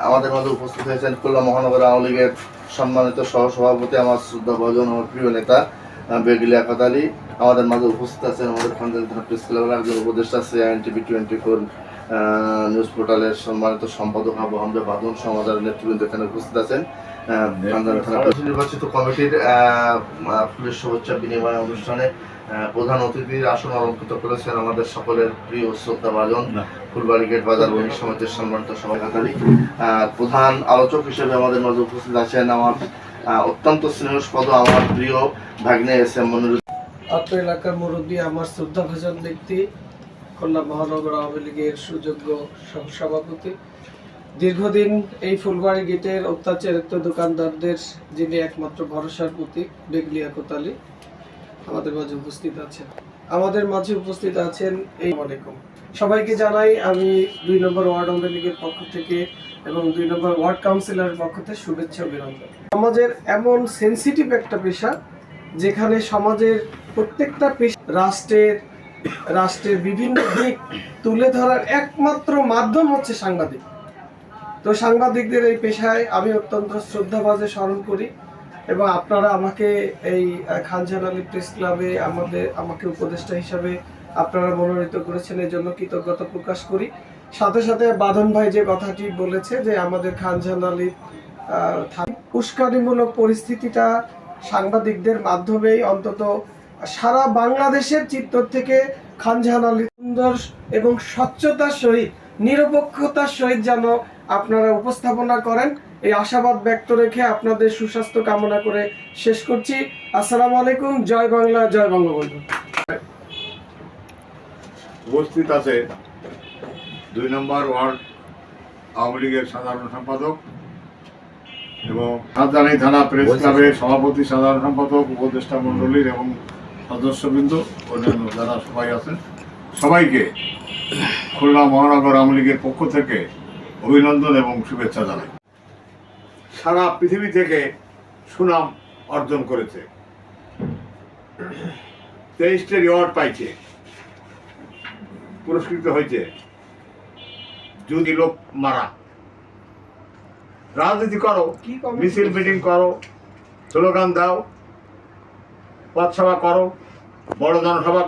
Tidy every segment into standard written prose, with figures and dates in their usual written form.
আমাদের মাঝে উপস্থিত হয়েছেন খুলনা মহানগর আওয়ামী লীগের সম্মানিত সহসভাপতি, আমার শ্রদ্ধাভাজন, আমার প্রিয় নেতা বেগলি আকাত আলী। আমাদের মাঝে উপস্থিত আছেন আমাদের খানজানি থানা প্রেস ক্লাবের একজন উপদেষ্টা, CINTV 24 নিউজ পোর্টালের সম্মানিত সম্পাদক আবু হামজা বাদন, সমাজের নেতৃবৃন্দ এখানে উপস্থিত আছেন। খানজানি থানা নির্বাচিত কমিটির ফুলের শুভেচ্ছা বিনিময় অনুষ্ঠানে প্রধান অতিথির আসন অলঙ্কৃত করেছেন আমাদের সকলের প্রিয় শ্রদ্ধাভাজন ফুলবাড়ি গেট বাজার বণিক সমিতির সম্মানিত সভাপতি। প্রধান আলোচক হিসেবে আমাদের মাঝে উপস্থিত আছেন আমার অত্যন্ত স্নেহস্পদ আমার প্রিয় ভাগ্নে SM মনিরুজ্জামান। অত্র এলাকার মুরব্বী, আমার শ্রদ্ধাভাজন ব্যক্তি, খুলনা মহানগর আওয়ামী লীগের সুযোগ্য সহসভাপতি, দীর্ঘদিন এই ফুলবাড়ি গেটের অত্যাচারিত দোকানদারদের যিনি একমাত্র ভরসার প্রতীক, বেগলি আকাত আলী আমাদের মাঝে উপস্থিত আছেন। এই আলাইকুম সবাইকে জানাই আমি 2 নম্বর ওয়ার্ড আওয়ামী লীগের পক্ষ থেকে এবং 2 নম্বর ওয়ার্ড কাউন্সিলরের পক্ষ থেকে শুভেচ্ছা অভিনন্দন। সমাজের এমন সেন্সিটিভ একটা পেশা যেখানে সমাজের প্রত্যেকটা পেশা রাষ্ট্রের বিভিন্ন দিক তুলে ধরার একমাত্র মাধ্যম হচ্ছে সাংবাদিক। তো সাংবাদিকদের এই পেশায় আমি অত্যন্ত শ্রদ্ধাভাজে স্মরণ করি এবং আপনারা আমাকে এই খানজানি আলী প্রেস ক্লাবে আমাকে উপদেষ্টা হিসাবে আপনারা মনোনীত করেছেন, এর জন্য কৃতজ্ঞতা প্রকাশ করি। সাথে সাথে বাঁধন ভাই যে কথাটি বলেছে যে আমাদের খানজানি আলী উস্কানিমূলক পরিস্থিতিটা সাংবাদিকদের মাধ্যমেই অন্তত সারা বাংলাদেশের চিত্র থেকে খানজানি আলী সুন্দর এবং স্বচ্ছতার সহিত, নিরপেক্ষতার সহিত যেন আপনারা উপস্থাপনা করেন, এই আশাবাদ ব্যক্ত রেখে আপনাদের সুস্বাস্থ্য কামনা করে শেষ করছি। আসসালামু আলাইকুম। জয় বাংলা, জয় বঙ্গবন্ধু। উপস্থিত আছে 2 নম্বর ওয়ার্ড আওয়ামী লীগের সাধারণ সম্পাদক এবং খানজানি থানা প্রেস ক্লাবের সভাপতি, সাধারণ সম্পাদক, উপদেষ্টা মণ্ডলীর এবং সদস্যবৃন্দ, অন্যান্য যারা সবাই আছেন, সবাইকে খুলনা মহানগর আওয়ামী লীগের পক্ষ থেকে অভিনন্দন এবং শুভেচ্ছা জানাই। সারা পৃথিবী থেকে সুনাম অর্জন করেছে, 23টা রিওয়ার্ড পাইছে, পুরস্কৃত হয়েছে। যদি লোক মারা, রাজনীতি করো, মিছিল মিটিং করো, স্লোগান দাও, পথসভা করো, বড় জনসভা,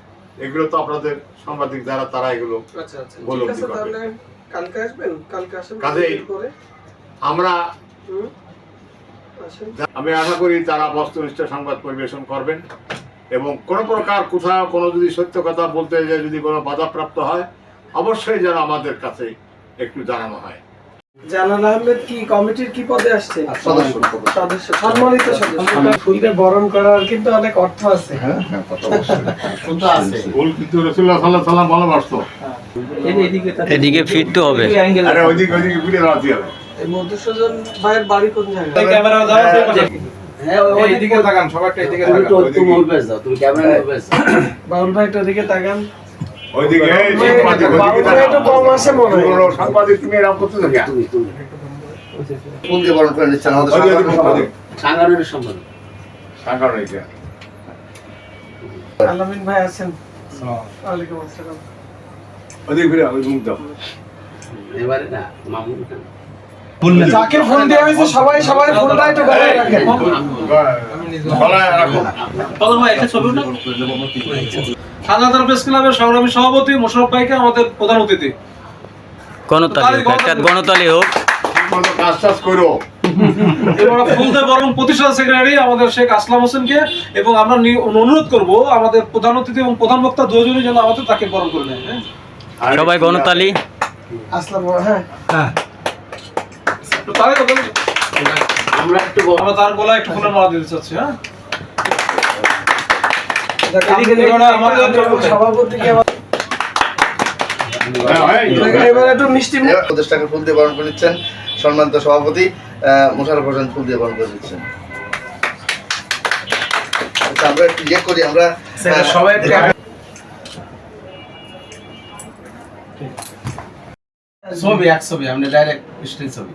এগুলো তো আপনাদের সাংবাদিক যারা তারা এগুলো উপলব্ধি করবে। কাজেই আমরা আমি আশা করি তারা বস্তুনিষ্ঠ সংবাদ পরিবেশন করবেন এবং কোনো প্রকার কোথাও কোনো যদি সত্য কথা বলতে যায় যদি কোনো বাধাপ্রাপ্ত হয় অবশ্যই যেন আমাদের কাছে একটু জানানো হয়। জালাল আহমেদ কি কমিটির কি পদে আসছে? সদস্য, সম্মানিত সদস্য। ফুলকে বরণ করার কিন্তু অনেক অর্থ আছে। হ্যাঁ, কত অবশ্যই কিন্তু আছে। ফুল কিন্তু রাসূলুল্লাহ সাল্লাল্লাহু আলাইহি ওয়াসাল্লাম ভালোবাসতো। এদিকে ফিরতে হবে। আরে ওইদিকে ঘুরে রাখতে হবে। এই মধুসূদন ভাইয়ের বাড়ি কোন জায়গায়? ক্যামেরা দাও। হ্যাঁ, ওইদিকে তাকান, সবাইটা এদিকে তাকান। তুমি মুভমেন্ট দাও, তুমি ক্যামেরা মুভমেন্ট দাও। বাউল ভাই তো ওদিকে তাকান। ওইদিকে একটু কম আছে মনে হয়। সাংবাদিক তুমি এরকম করতে থাকি। তুমি ফুল দিয়ে বরণ করে নিচ্ছেন আমাদের সাংগঠনিক সম্পাদক। সাংগঠনিক আলামিন ভাই আছেন। ওয়ালাইকুম আসসালাম। ওইদিকে ঘুরে ওই মুখ দাও। এবারে না মামুন খান যাকে ফোন দেওয়া হয়েছে সবাই ফোনটা একটু গলায় রাখেন। গলায় রাখো। বলো ভাই একটা ছবি উঠাও। খানজানি প্রেস ক্লাবের সংগ্রামী সভাপতি মোশাররফ ভাইকে আমাদের প্রধান অতিথি। গণতালি হোক। কাজ করো। এবার ফুলতে বরং প্রতিষ্ঠাতা সেক্রেটারি আমাদের শেখ আসলাম হোসেনকে এবং আমরা অনুরোধ করব আমাদের প্রধান অতিথি এবং প্রধান বক্তা দুজনই যেন আমাদের তাকে বরণ করে নেয়। সবাই গণতালি। আসলাম। হ্যাঁ হ্যাঁ, আমরা তার গলায় একটু ফুলের মালা দিতে চাচ্ছি। হ্যাঁ, এবার একটু মিষ্টি উপদেষ্টাকে ফুল দিয়ে বরণ করে নিচ্ছেন সম্মানিত সভাপতি মোশাররফ হোসেন, ফুল দিয়ে বরণ করে দিচ্ছেন। আমরা একটু ইয়ে করি, আমরা সবাই ছবি, এক ছবি, আমরা ডাইরেক্ট স্টেজ ছবি।